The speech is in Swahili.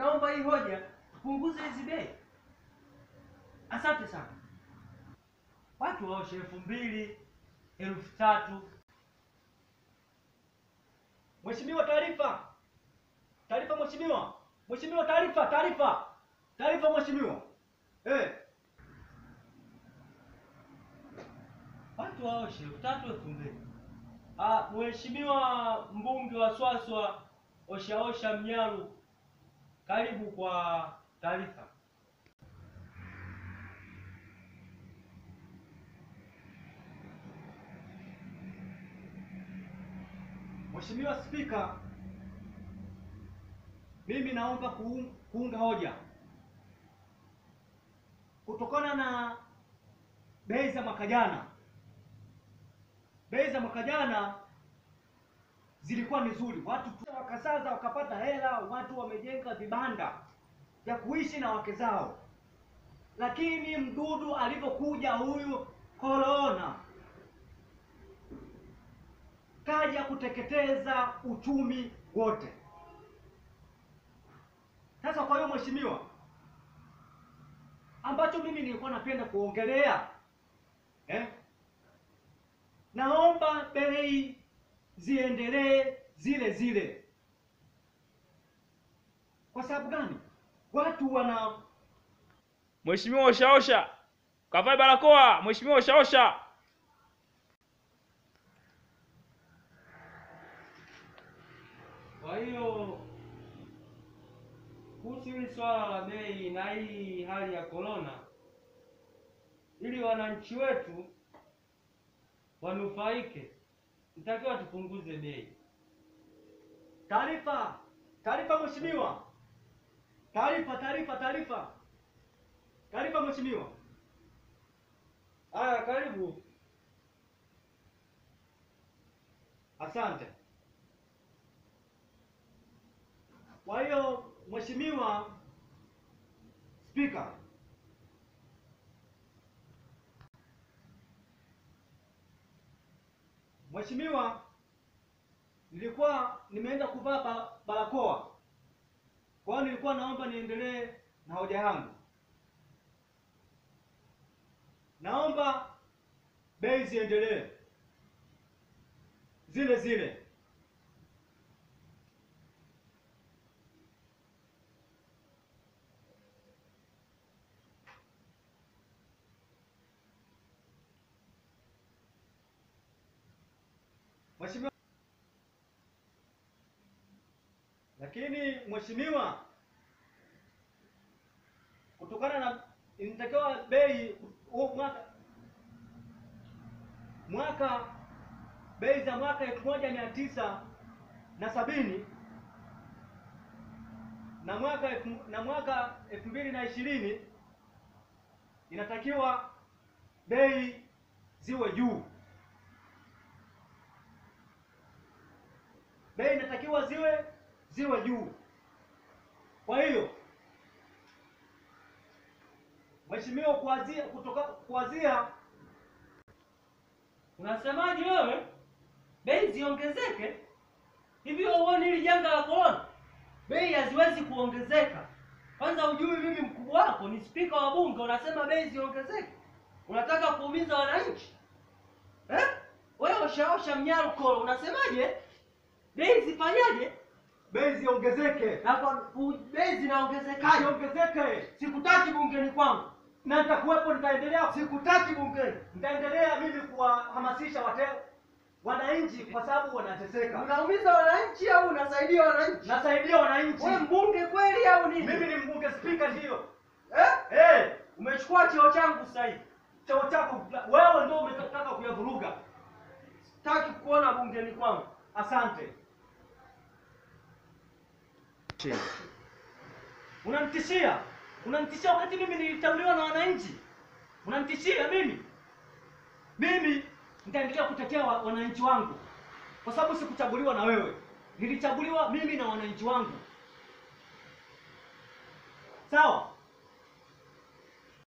naomba hii hoja tupunguze hizi bei. Asante sana. Watu waoshe 2000, 3000. Mheshimiwa, taarifa. Taarifa mheshimiwa. Mheshimiwa, taarifa, taarifa. Taarifa mheshimiwa. Watu waoshe 3000, 2000. Mheshimiwa mbunge wa Swaswa Oshaosha Mnyalu, karibu kwa taarifa. Mheshimiwa Spika, mimi naomba kuunga hoja kutokana na bei za mwaka jana. Bei za mwaka jana zilikuwa ni nzuri, watu wakasaza wakapata hela, watu wamejenga vibanda vya kuishi na wake zao. Lakini mdudu alipokuja huyu corona kaja kuteketeza uchumi wote. Sasa kwa hiyo mheshimiwa, ambacho mimi nilikuwa napenda kuongelea naomba bei ziendelee zile zile. Kwa sababu gani? Watu wana Mheshimiwa Oshaosha, kavae barakoa. Mheshimiwa Oshaosha. Kwa hiyo kuhusu hili swala la bei na hii hali ya corona, ili wananchi wetu wanufaike, nitakiwa tupunguze bei. Taarifa, taarifa mheshimiwa. Taarifa, taarifa, taarifa. Taarifa mheshimiwa. Haya, karibu. Asante. Kwa hiyo Mheshimiwa Spika, Mheshimiwa, nilikuwa nimeenda kuvaa barakoa. Kwa hiyo nilikuwa naomba niendelee na hoja yangu. Naomba bei ziendelee zile zile. Mheshimiwa, lakini mheshimiwa, kutokana na inatakiwa bei mwaka bei za mwaka 1970 na mwaka 2020 inatakiwa bei ziwe juu. Bei inatakiwa ziwe juu. Kwa hiyo mheshimiwa, kuanzia Unasemaje wewe? Bei ziongezeke? Hivyo uone hili janga la corona? Bei haziwezi kuongezeka. Kwanza ujui mimi mkubwa wako ni spika wa bunge, unasema bei ziongezeke? Unataka kuumiza wananchi? Wewe Oshaosha Mnyalu Kolo, unasemaje? Bei zifanyaje? Bei ziongezeke. Na kwa bei zinaongezekaje? Ziongezeke. Sikutaki bungeni kwangu. Na nitakuwepo, nitaendelea. Sikutaki bungeni. Nitaendelea mimi kuwahamasisha wananchi kwa sababu wanateseka. Unaumiza wananchi au unasaidia wananchi? Nasaidia wananchi. Wewe mbunge kweli au nini? Mimi ni mbunge, spika ndio. Umechukua cheo changu sasa hivi. Cheo chako wewe ndio umetaka kuyavuruga. Sitaki kuona bungeni kwangu. Asante. Unanitishia? Unanitishia wakati mimi niliteuliwa na wananchi? Unanitishia mimi? Mimi nitaendelea kutetea wananchi wangu. Kwa sababu sikuchaguliwa na wewe. Nilichaguliwa mimi na wananchi wangu. Sawa?